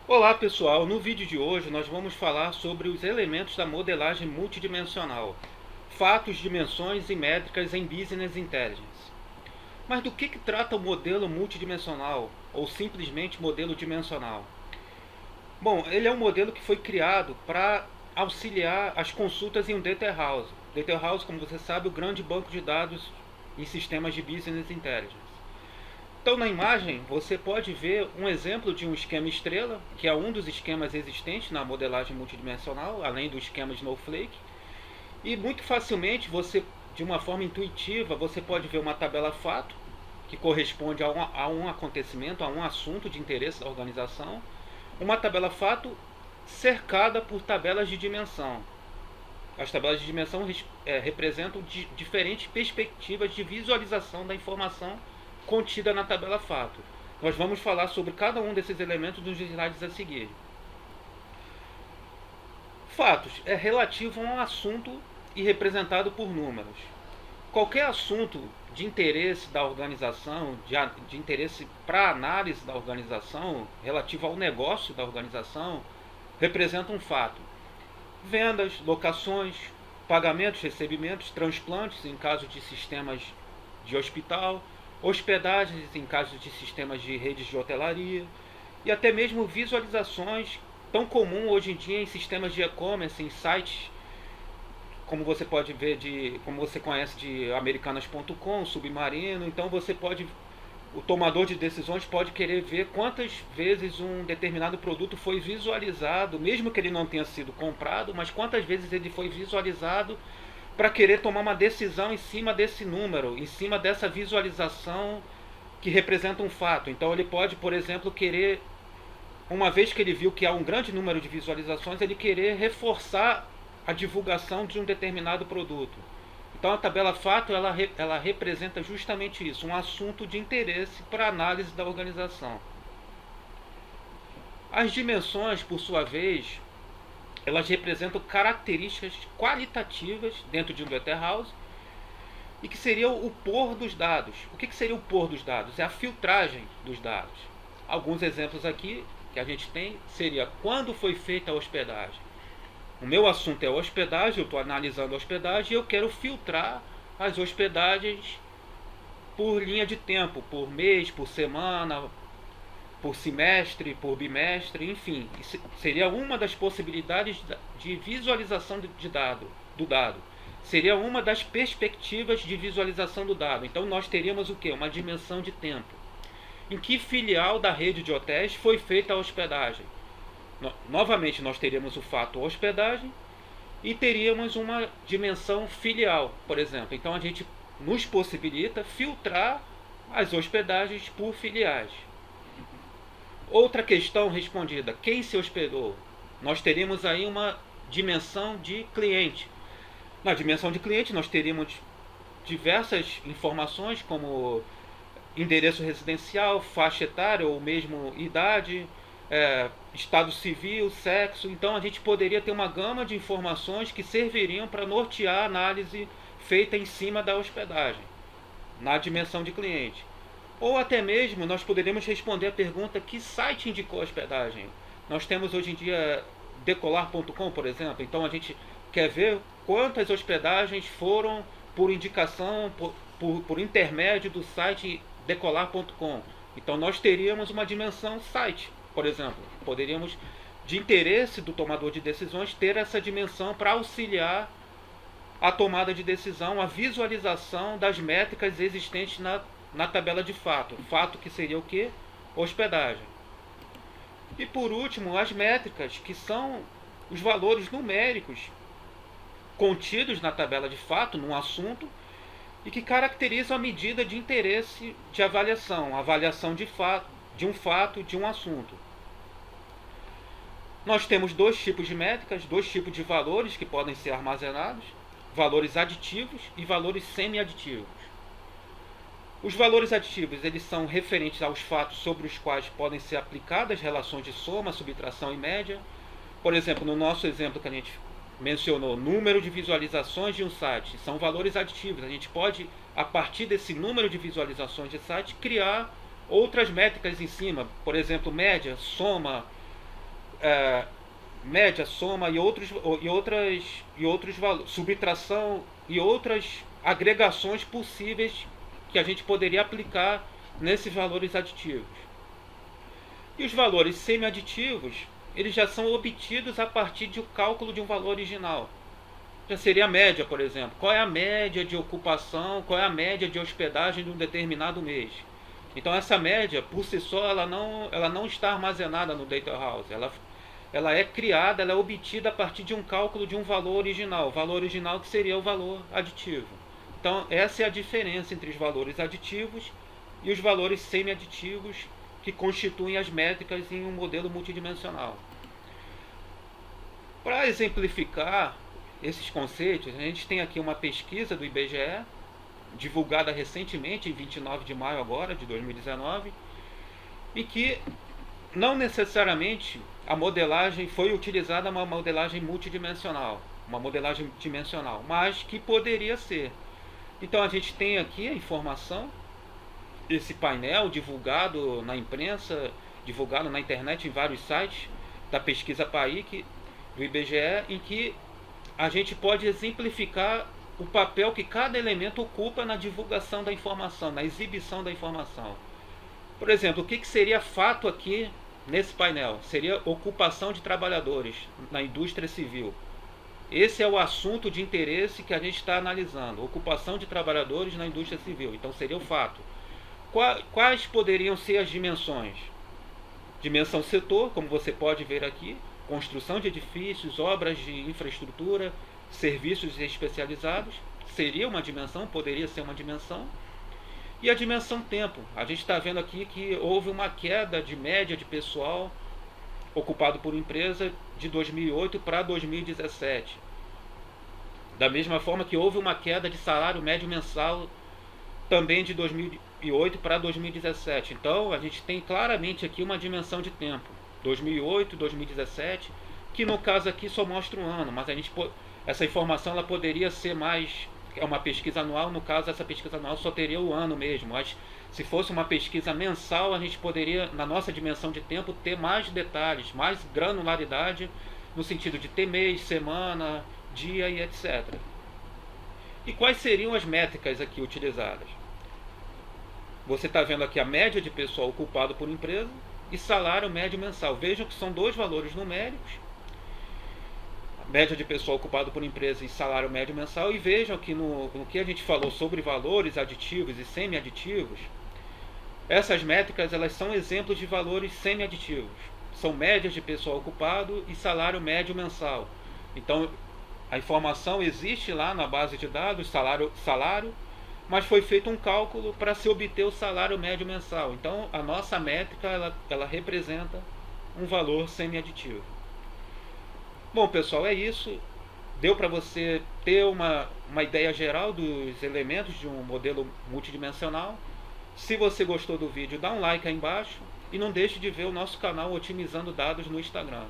Olá pessoal, no vídeo de hoje nós vamos falar sobre os elementos da modelagem multidimensional, fatos, dimensões e métricas em Business Intelligence. Mas do que trata o modelo multidimensional, ou simplesmente modelo dimensional? Bom, ele é um modelo que foi criado para auxiliar as consultas em um Data House. Data House, como você sabe, é o grande banco de dados em sistemas de Business Intelligence. Então, na imagem, você pode ver um exemplo de um esquema estrela, que é um dos esquemas existentes na modelagem multidimensional, além do esquema Snowflake. E muito facilmente, de uma forma intuitiva, você pode ver uma tabela fato, que corresponde a um acontecimento, a um assunto de interesse da organização. Uma tabela fato cercada por tabelas de dimensão. As tabelas de dimensão representam diferentes perspectivas de visualização da informação contida na tabela fato. Nós vamos falar sobre cada um desses elementos nos slides a seguir. Fatos é relativo a um assunto e representado por números. Qualquer assunto de interesse da organização, de interesse para a análise da organização, relativo ao negócio da organização, representa um fato. Vendas, locações, pagamentos, recebimentos, transplantes em caso de sistemas de hospital, hospedagens em caso de sistemas de redes de hotelaria e até mesmo visualizações tão comum hoje em dia em sistemas de e-commerce, em sites como você pode ver como você conhece de americanas.com, Submarino. Então o tomador de decisões pode querer ver quantas vezes um determinado produto foi visualizado, mesmo que ele não tenha sido comprado, mas quantas vezes ele foi visualizado para querer tomar uma decisão em cima desse número, em cima dessa visualização que representa um fato. Então ele pode, por exemplo, querer, uma vez que ele viu que há um grande número de visualizações, ele querer reforçar a divulgação de um determinado produto. Então a tabela fato ela representa justamente isso, um assunto de interesse para a análise da organização. As dimensões, por sua vez, elas representam características qualitativas dentro de um data house e que seria o pôr dos dados. O que seria o pôr dos dados? É a filtragem dos dados. Alguns exemplos aqui que a gente tem seria quando foi feita a hospedagem. O meu assunto é hospedagem, eu estou analisando a hospedagem e eu quero filtrar as hospedagens por linha de tempo, por mês, por semana, por semestre, por bimestre, enfim. Isso seria uma das possibilidades de visualização do dado. Seria uma das perspectivas de visualização do dado. Então nós teríamos o quê? Uma dimensão de tempo. Em que filial da rede de hotéis foi feita a hospedagem? Novamente nós teríamos o fato hospedagem e teríamos uma dimensão filial, por exemplo. Então a gente nos possibilita filtrar as hospedagens por filiais. Outra questão respondida: quem se hospedou? Nós teríamos aí uma dimensão de cliente. Na dimensão de cliente nós teríamos diversas informações como endereço residencial, faixa etária ou mesmo idade, estado civil, sexo. Então a gente poderia ter uma gama de informações que serviriam para nortear a análise feita em cima da hospedagem, na dimensão de cliente. Ou até mesmo nós poderíamos responder a pergunta: que site indicou a hospedagem? Nós temos hoje em dia decolar.com, por exemplo. Então a gente quer ver quantas hospedagens foram por indicação, por intermédio do site decolar.com. Então nós teríamos uma dimensão site, por exemplo. Poderíamos, de interesse do tomador de decisões, ter essa dimensão para auxiliar a tomada de decisão, a visualização das métricas existentes na tabela de fato. Fato que seria o que? Hospedagem. E por último, as métricas, que são os valores numéricos contidos na tabela de fato, num assunto, e que caracterizam a medida de interesse de avaliação, a avaliação de um fato, de um assunto. Nós temos dois tipos de métricas, dois tipos de valores que podem ser armazenados: valores aditivos e valores semi-aditivos. Os valores aditivos, eles são referentes aos fatos sobre os quais podem ser aplicadas relações de soma, subtração e média. Por exemplo, no nosso exemplo que a gente mencionou, número de visualizações de um site, são valores aditivos. A gente pode, a partir desse número de visualizações de site, criar outras métricas em cima. Por exemplo, média, soma, média, soma e outros valores, subtração e outras agregações possíveis que a gente poderia aplicar nesses valores aditivos. E os valores semi-aditivos, eles já são obtidos a partir do cálculo de um valor original. Já seria a média, por exemplo. Qual é a média de ocupação, qual é a média de hospedagem de um determinado mês? Então essa média, por si só, ela não está armazenada no Data House. Ela é criada, ela é obtida a partir de um cálculo de um valor original. O valor original que seria o valor aditivo. Então essa é a diferença entre os valores aditivos e os valores semi-aditivos que constituem as métricas em um modelo multidimensional. Para exemplificar esses conceitos, a gente tem aqui uma pesquisa do IBGE, divulgada recentemente, em 29 de maio agora, de 2019, e que não necessariamente a modelagem foi utilizada uma modelagem multidimensional, uma modelagem dimensional, mas que poderia ser. Então a gente tem aqui a informação, esse painel divulgado na imprensa, divulgado na internet em vários sites, da pesquisa PAIC do IBGE, em que a gente pode exemplificar o papel que cada elemento ocupa na divulgação da informação, na exibição da informação. Por exemplo, o que seria fato aqui nesse painel? Seria ocupação de trabalhadores na indústria civil. Esse é o assunto de interesse que a gente está analisando, ocupação de trabalhadores na indústria civil. Então seria o fato. Quais poderiam ser as dimensões? Dimensão setor, como você pode ver aqui, construção de edifícios, obras de infraestrutura, serviços especializados, seria uma dimensão, poderia ser uma dimensão. E a dimensão tempo, a gente está vendo aqui que houve uma queda de média de pessoal ocupado por empresa de 2008 para 2017. Da mesma forma que houve uma queda de salário médio mensal também de 2008 para 2017. Então a gente tem claramente aqui uma dimensão de tempo, 2008, 2017, que no caso aqui só mostra um ano, mas essa informação ela poderia ser mais, é uma pesquisa anual, no caso essa pesquisa anual só teria o ano mesmo, mas se fosse uma pesquisa mensal a gente poderia, na nossa dimensão de tempo, ter mais detalhes, mais granularidade, no sentido de ter mês, semana, dia e etc. E quais seriam as métricas aqui utilizadas? Você está vendo aqui a média de pessoal ocupado por empresa e salário médio mensal. Vejam que são dois valores numéricos, média de pessoal ocupado por empresa e salário médio mensal, e vejam que no que a gente falou sobre valores aditivos e semi-aditivos, essas métricas elas são exemplos de valores semi-aditivos. São médias de pessoal ocupado e salário médio mensal. Então a informação existe lá na base de dados, salário, mas foi feito um cálculo para se obter o salário médio mensal. Então a nossa métrica ela representa um valor semi-aditivo. Bom, pessoal, é isso. Deu para você ter uma ideia geral dos elementos de um modelo multidimensional. Se você gostou do vídeo, dá um like aí embaixo e não deixe de ver o nosso canal Otimizando Dados no Instagram.